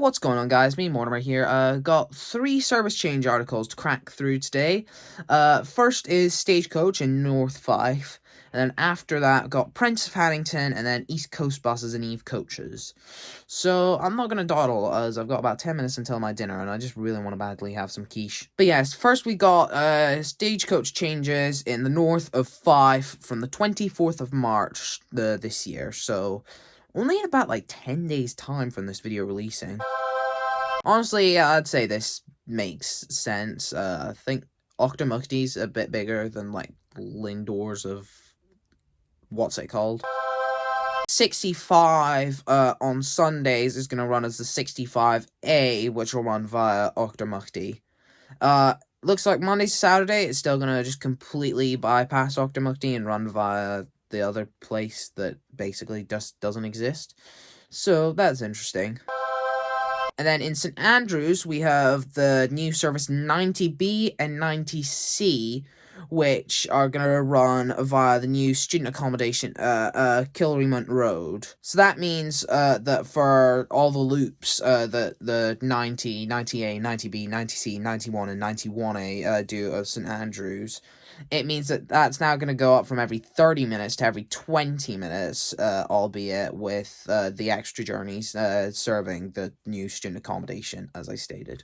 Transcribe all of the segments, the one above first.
What's going on, guys? Me, Mortimer here. Got 3 service change articles to crack through today. First is Stagecoach in North Fife, and then after that, got Prentice of Haddington, and then East Coast buses and Eve coaches. So, I'm not gonna dawdle, as I've got about 10 minutes until my dinner, and I just really want to badly have some quiche. But yes, first we got, Stagecoach changes in the north of Fife from the 24th of March, this year, so only in about, 10 days' time from this video releasing. Honestly, I'd say this makes sense. I think Octomukti's a bit bigger than, Lindor's of... what's it called? 65 on Sundays is going to run as the 65A, which will run via Octomukti. Looks like Monday to Saturday, it's still going to just completely bypass Octomukti and run via the other place that basically just doesn't exist. So that's interesting. And then in St Andrews, we have the new service 90B and 90C, which are going to run via the new student accommodation, Kilrymont Road. So that means that for all the loops that the 90, 90A, 90B, 90C, 91, and 91A do of St Andrews, it means that that's now going to go up from every 30 minutes to every 20 minutes, albeit with the extra journeys serving the new student accommodation, as I stated.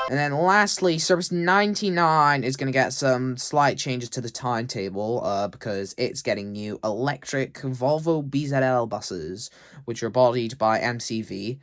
And then lastly, service 99 is going to get some slight changes to the timetable because it's getting new electric Volvo BZL buses, which are bodied by MCV.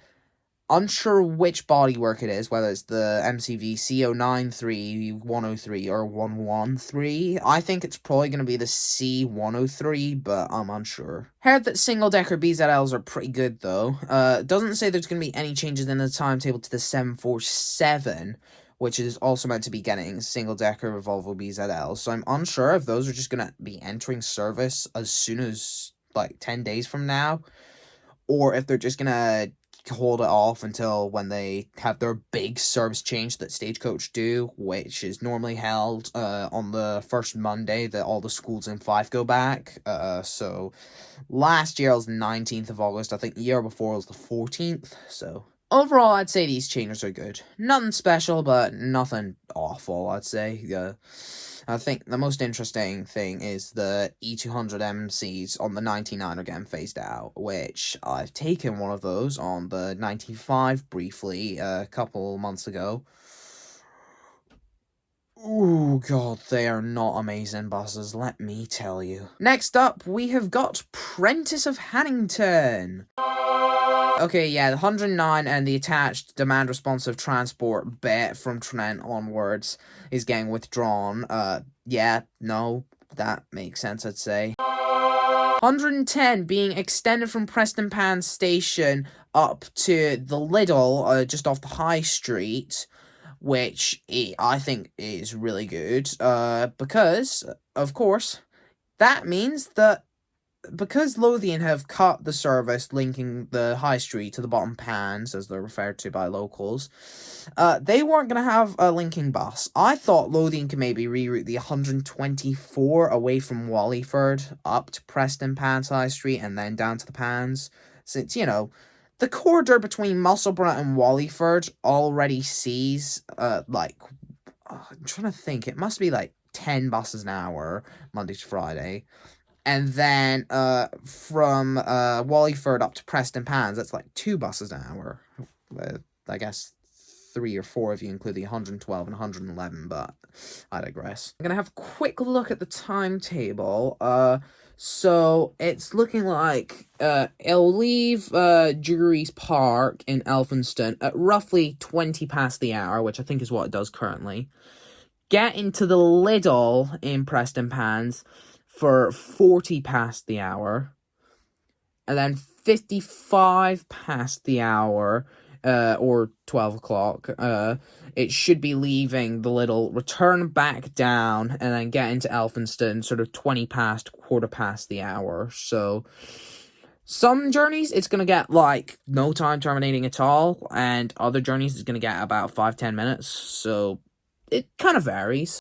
Unsure which bodywork it is, whether it's the MCV C093, 103, or 113. I think it's probably going to be the C103, but I'm unsure. Heard that single-decker BZLs are pretty good, though. Doesn't say there's going to be any changes in the timetable to the 747, which is also meant to be getting single-decker Volvo BZLs, so I'm unsure if those are just going to be entering service as soon as, 10 days from now, or if they're just going to hold it off until when they have their big service change that Stagecoach do, which is normally held on the first Monday that all the schools in Fife go back. So last year was the 19th of August. I think the year before was the 14th. So overall, I'd say these changes are good. Nothing special, but nothing awful, I'd say. I think the most interesting thing is the E200 MCs on the 99 are getting phased out, which I've taken one of those on the 95 briefly a couple months ago. Ooh, God, they are not amazing buses, let me tell you. Next up, we have got Prentice of Haddington. Okay, yeah, the 109 and the attached demand-responsive transport bit from Trent onwards is getting withdrawn. Yeah, no, that makes sense, I'd say. 110 being extended from Prestonpans Station up to the Lidl, just off the High Street, which I think is really good, because, of course, that means that because Lothian have cut the service linking the High Street to the bottom pans, as they're referred to by locals, they weren't going to have a linking bus. I thought Lothian could maybe reroute the 124 away from Wallyford up to Prestonpans High Street and then down to the pans. Since, the corridor between Musselburgh and Wallyford already sees, I'm trying to think, it must be 10 buses an hour, Monday to Friday. And then from Wallyford up to Prestonpans, that's 2 buses an hour. I guess 3 or 4 if you include the 112 and 111, but I digress. I'm going to have a quick look at the timetable. So it's looking like it'll leave Jury's Park in Elphinstone at roughly 20 past the hour, which I think is what it does currently. Get into the Lidl in Prestonpans for 40 past the hour, and then 55 past the hour, or 12 o'clock, it should be leaving the Lidl, return back down, and then get into Elphinstone sort of 20 past, quarter past the hour. So some journeys, it's going to get, no time terminating at all, and other journeys, it's going to get about 5-10 minutes, so it kind of varies.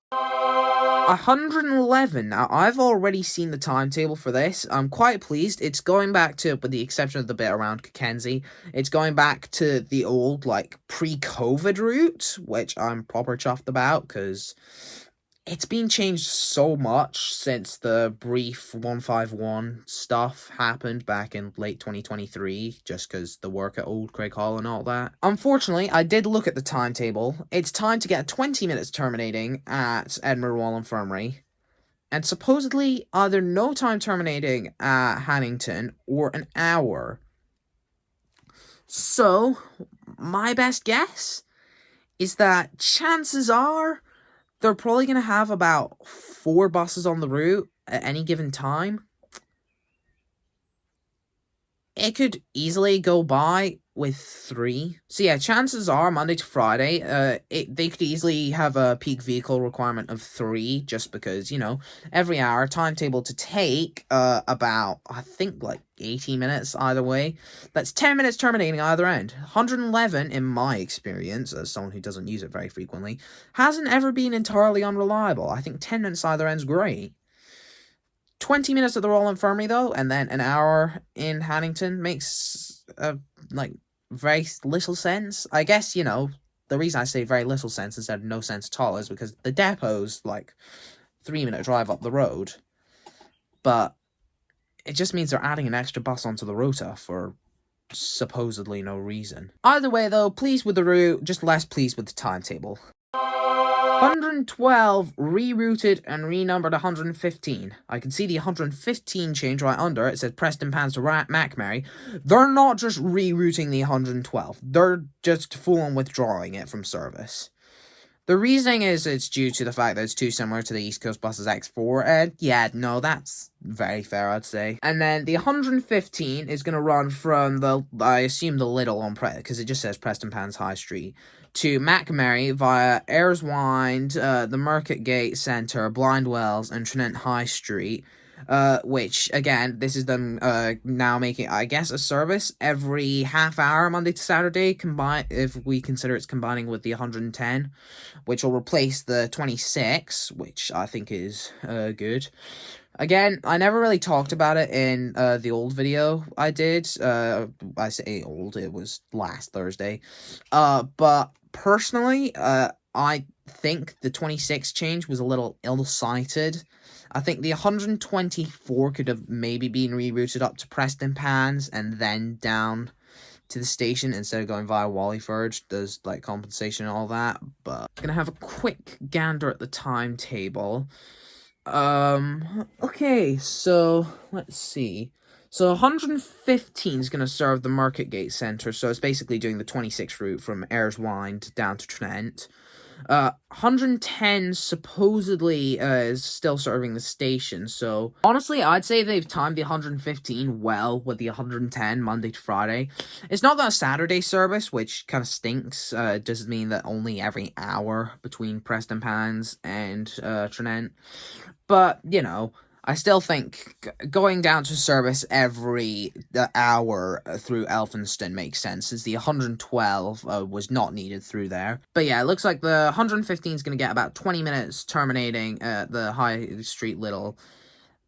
111. Now, I've already seen the timetable for this. I'm quite pleased. It's going back to, with the exception of the bit around Mackenzie, it's going back to the old, like, pre-COVID route, which I'm proper chuffed about, because it's been changed so much since the brief 151 stuff happened back in late 2023, just because the work at Old Craig Hall and all that. Unfortunately, I did look at the timetable. It's time to get 20 minutes terminating at Edinburgh Wall Infirmary, and supposedly either no time terminating at Haddington or an hour. So, my best guess is that chances are they're probably going to have about 4 buses on the route at any given time. It could easily go by with 3. So yeah, chances are Monday to Friday, they could easily have a peak vehicle requirement of 3, just because, you know, every hour, timetable to take about, I think, like 80 minutes either way. That's 10 minutes terminating either end. 111, in my experience, as someone who doesn't use it very frequently, hasn't ever been entirely unreliable. I think 10 minutes either end's great. 20 minutes at the Royal Infirmary, though, and then an hour in Haddington makes, like, very little sense. I guess, you know, the reason I say very little sense instead of no sense at all is because the depot's, like, 3-minute drive up the road. But it just means they're adding an extra bus onto the rota for supposedly no reason. Either way, though, pleased with the route, just less pleased with the timetable. 112 rerouted and renumbered 115. I can see the 115 change right under. It says Preston Pans to Macmary. They're not just rerouting the 112. They're just full-on withdrawing it from service. The reasoning is it's due to the fact that it's too similar to the East Coast Buses X4, and yeah, no, that's very fair, I'd say. And then the 115 is going to run from the, I assume the Little on because it just says Preston Pans High Street, to Macmary via Ayers Wynd, the Market Gate Centre, Blindwells, and Trinent High Street. Which, again, this is them now making, I guess, a service every half hour, Monday to Saturday, if we consider it's combining with the 110, which will replace the 26, which I think is good. Again, I never really talked about it in the old video I did. I say old, it was last Thursday. But personally, I think the 26 change was a little ill-sighted. I think the 124 could have maybe been rerouted up to Preston Pans and then down to the station instead of going via Wallyford. There's, like, compensation and all that. But I'm gonna have a quick gander at the timetable. Okay, so let's see. So 115 is going to serve the Market Gate Centre, so it's basically doing the 26 route from Ayers Wynd down to Trent. 110 supposedly is still serving the station, so honestly, I'd say they've timed the 115 well with the 110 Monday to Friday. It's not got a Saturday service, which kind of stinks. It does mean that only every hour between Preston Pans and Trent. But, you know, I still think going down to service every hour through Elphinstone makes sense, since the 112 was not needed through there. But yeah, it looks like the 115 is going to get about 20 minutes terminating at the High Street Little,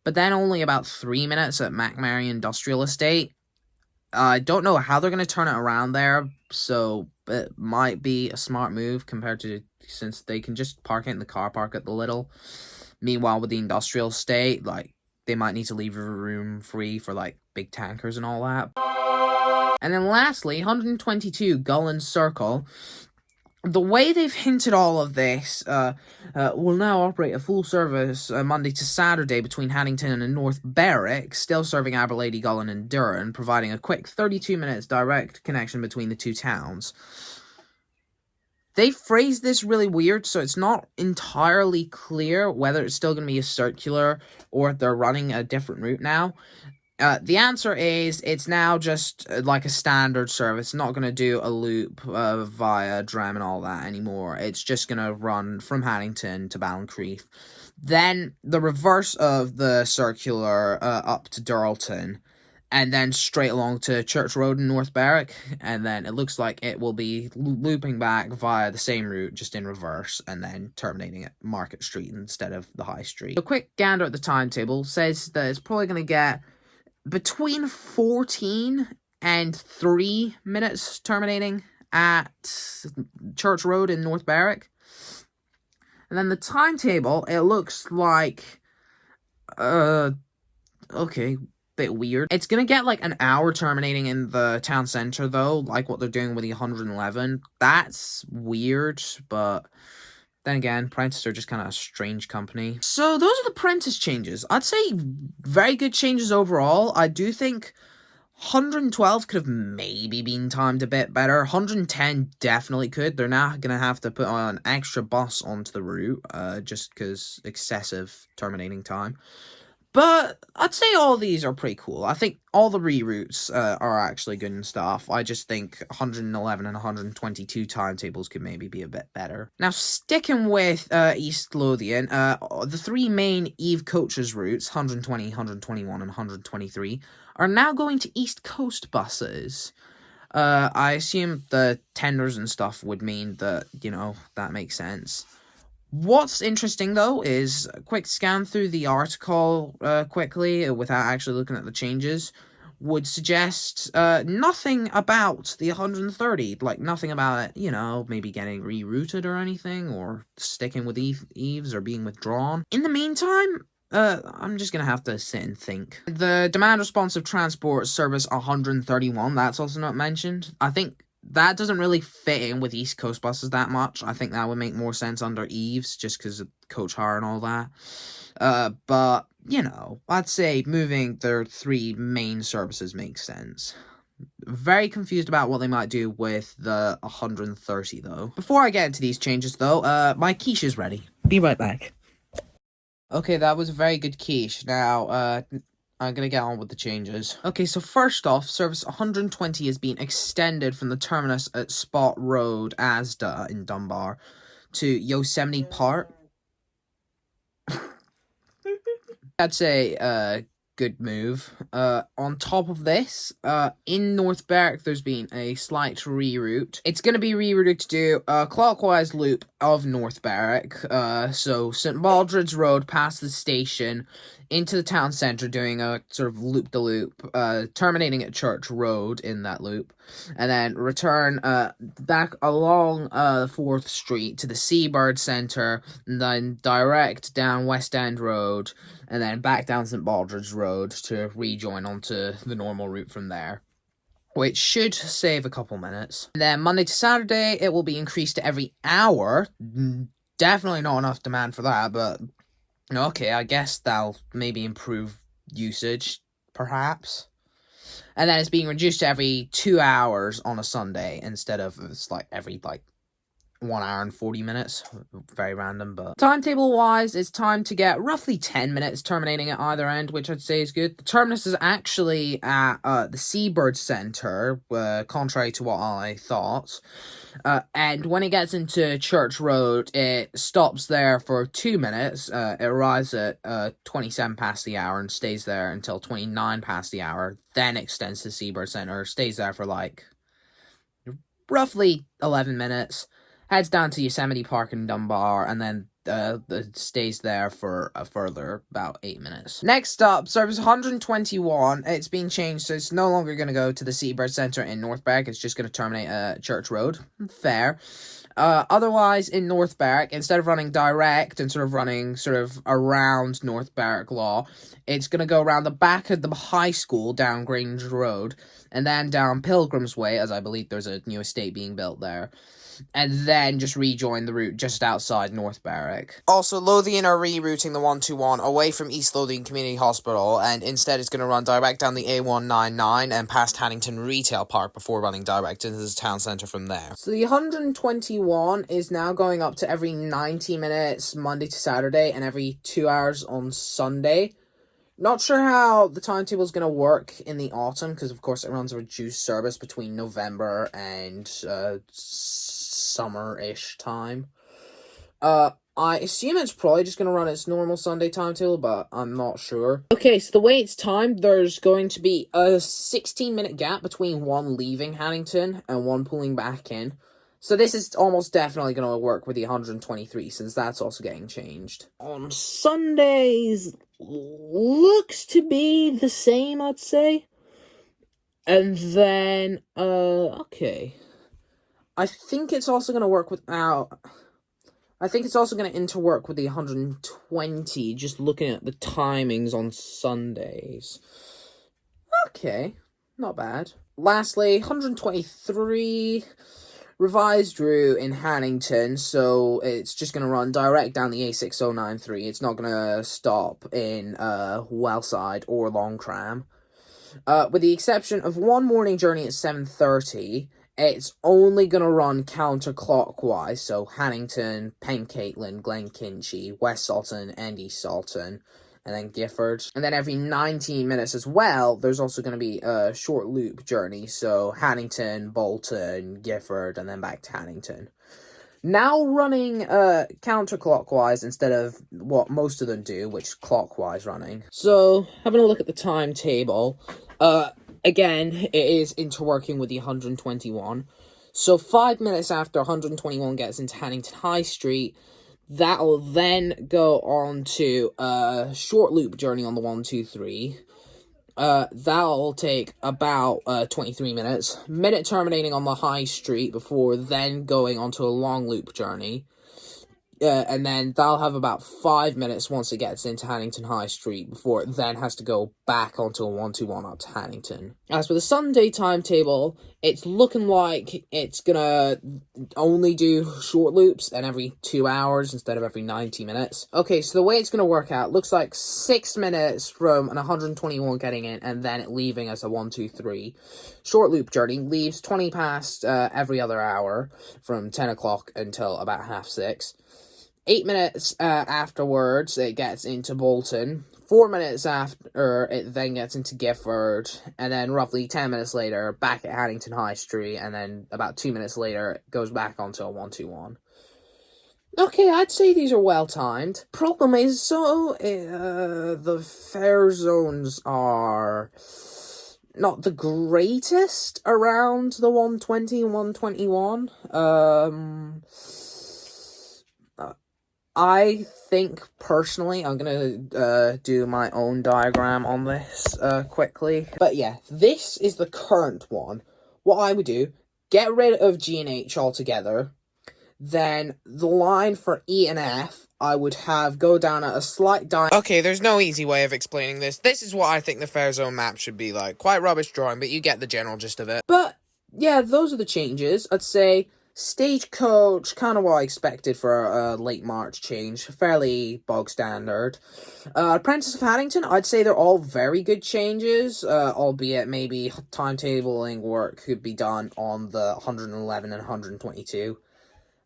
but then only about 3 minutes at Macmary Industrial Estate. I don't know how they're going to turn it around there, so it might be a smart move compared to, since they can just park it in the car park at the Little. Meanwhile, with the industrial estate, like, they might need to leave a room free for, like, big tankers and all that. And then lastly, 122 Gullen Circle. The way they've hinted all of this, will now operate a full service Monday to Saturday between Haddington and North Berwick, still serving Aberlady, Gullen and Durham, providing a quick 32 minutes direct connection between the two towns. They phrased this really weird, so it's not entirely clear whether it's still going to be a circular or if they're running a different route now. The answer is it's now just like a standard service. It's not going to do a loop via Dram and all that anymore. It's just going to run from Haddington to Ballincreef. Then the reverse of the circular up to Durlton. and then straight along to Church Road in North Berwick, and then it looks like it will be looping back via the same route, just in reverse, and then terminating at Market Street instead of the High Street. A quick gander at the timetable says that it's probably going to get between 14 and 3 minutes terminating at Church Road in North Berwick. And then the timetable, it looks like, okay, bit weird. It's gonna get like an hour terminating in the town center though, like what they're doing with the 111. That's weird, but then again, Prentice are just kind of a strange company. So those are the Prentice changes. I'd say very good changes overall. I do think 112 could have maybe been timed a bit better. 110 definitely could. They're now going to have to put on an extra bus onto the route, just because excessive terminating time. But I'd say all these are pretty cool. I think all the reroutes are actually good and stuff. I just think 111 and 122 timetables could maybe be a bit better. Now, sticking with East Lothian, the three main Eve coaches routes, 120, 121, and 123, are now going to East Coast buses. I assume the tenders and stuff would mean that, that makes sense. What's interesting, though, is a quick scan through the article quickly without actually looking at the changes would suggest nothing about the 130, like nothing about it, maybe getting rerouted or anything, or sticking with Eves or being withdrawn. In the meantime, I'm just gonna have to sit and think. The demand responsive transport service 131, that's also not mentioned. I think that doesn't really fit in with East Coast buses that much. I think that would make more sense under Eves, just because of coach hire and all that. But, I'd say moving their three main services makes sense. Very confused about what they might do with the 130, though. Before I get into these changes, though, my quiche is ready. Be right back. Okay, that was a very good quiche. Now, I'm going to get on with the changes. Okay, so first off, service 120 is being extended from the terminus at Spot Road, Asda in Dunbar, to Yosemite Park. That's a good move. On top of this, in North Berwick, there's been a slight reroute. It's going to be rerouted to do a clockwise loop of North Berwick. So St. Baldred's Road past the station into the town centre, doing a sort of loop-de-loop, terminating at Church Road in that loop, and then return back along 4th Street to the Seabird Centre, and then direct down West End Road, and then back down St. Baldred's Road to rejoin onto the normal route from there, which should save a couple minutes. And then Monday to Saturday, it will be increased to every hour. Definitely not enough demand for that, but okay, I guess that'll maybe improve usage, perhaps. And then it's being reduced to every 2 hours on a Sunday instead of every 1 hour and 40 minutes. Very random, but timetable-wise, it's time to get roughly 10 minutes terminating at either end, which I'd say is good. The terminus is actually at the Seabird Centre, contrary to what I thought. And when it gets into Church Road, it stops there for 2 minutes. It arrives at 27 past the hour and stays there until 29 past the hour, then extends to Seabird Centre, stays there for roughly 11 minutes. Heads down to Yosemite Park in Dunbar, and then stays there for a further about 8 minutes. Next up, service 121. It's been changed, so it's no longer going to go to the Seabird Centre in North Berwick. It's just going to terminate at Church Road. Fair. Otherwise, in North Berwick, instead of running direct and running around North Berwick Law, it's going to go around the back of the high school down Grange Road, and then down Pilgrim's Way, as I believe there's a new estate being built there, and then just rejoin the route just outside North Berwick. Also, Lothian are rerouting the 121 away from East Lothian Community Hospital, and instead it's going to run direct down the A199 and past Haddington Retail Park before running direct into the town centre from there. So the 121 is now going up to every 90 minutes Monday to Saturday and every 2 hours on Sunday. Not sure how the timetable is going to work in the autumn, because of course it runs a reduced service between November and summer-ish time. I assume it's probably just going to run its normal Sunday timetable, but I'm not sure. Okay, so the way it's timed, there's going to be a 16-minute gap between one leaving Haddington and one pulling back in. So this is almost definitely going to work with the 123, since that's also getting changed. On Sundays, looks to be the same, I'd say. And then, okay. I think it's also going to work without... I think it's also going to interwork with the 120, just looking at the timings on Sundays. Okay, not bad. Lastly, 123, revised route in Haddington, so it's just going to run direct down the A6093. It's not going to stop in Wellside or Longcram. With the exception of one morning journey at 7:30, it's only going to run counterclockwise, so Haddington, Pencaitland, Glenkinchie, West Salton, and East Salton, and then Gifford. And then every 19 minutes as well, there's also going to be a short loop journey, so Haddington, Bolton, Gifford, and then back to Haddington. Now running counterclockwise instead of what most of them do, which is clockwise running. So, having a look at the timetable, again, it is interworking with the 121. So 5 minutes after 121 gets into Haddington High Street, that'll then go on to a short loop journey on the 123. That'll take about 23 minutes. Minute terminating on the High Street before then going onto a long loop journey. And then that'll have about 5 minutes once it gets into Haddington High Street before it then has to go back onto a 121 up to Haddington. As for the Sunday timetable, it's looking like it's gonna only do short loops and every 2 hours instead of every 90 minutes. Okay, so the way it's gonna work out looks like 6 minutes from an 121 getting in and then it leaving as a 123. Short loop journey leaves 20 past every other hour from 10 o'clock until about 6:30. 8 minutes afterwards, it gets into Bolton. 4 minutes after, it then gets into Gifford. And then roughly 10 minutes later, back at Haddington High Street. And then about 2 minutes later, it goes back onto a 121. Okay, I'd say these are well timed. Problem is, so, the fare zones are not the greatest around the 120 and 121. I think, personally, I'm going to do my own diagram on this quickly. But yeah, this is the current one. What I would do, get rid of G and H altogether. Then the line for E and F, I would have go down at a slight Okay, there's no easy way of explaining this. This is what I think the fare zone map should be like. Quite rubbish drawing, but you get the general gist of it. But yeah, those are the changes. I'd say Stagecoach, kind of what I expected for a late March change. Fairly bog standard. Prentice of Haddington, I'd say they're all very good changes, albeit maybe timetabling work could be done on the 111 and 122.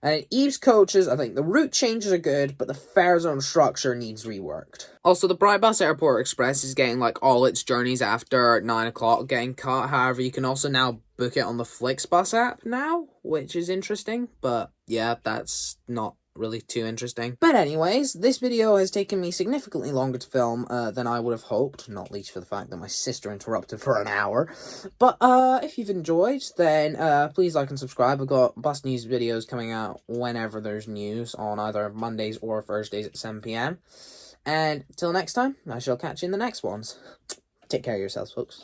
And Eve's coaches, I think the route changes are good, but the fare zone structure needs reworked. Also, the Brightbus Airport Express is getting, like, all its journeys after 9 o'clock getting cut. However, you can also now book it on the Flixbus app now, which is interesting. But, yeah, that's not really too interesting. But anyways, this video has taken me significantly longer to film than I would have hoped, not least for the fact that my sister interrupted for an hour. But if you've enjoyed, then please like and subscribe. I've got bus news videos coming out whenever there's news on either Mondays or Thursdays at 7 PM. And till next time, I shall catch you in the next ones. Take care of yourselves, folks.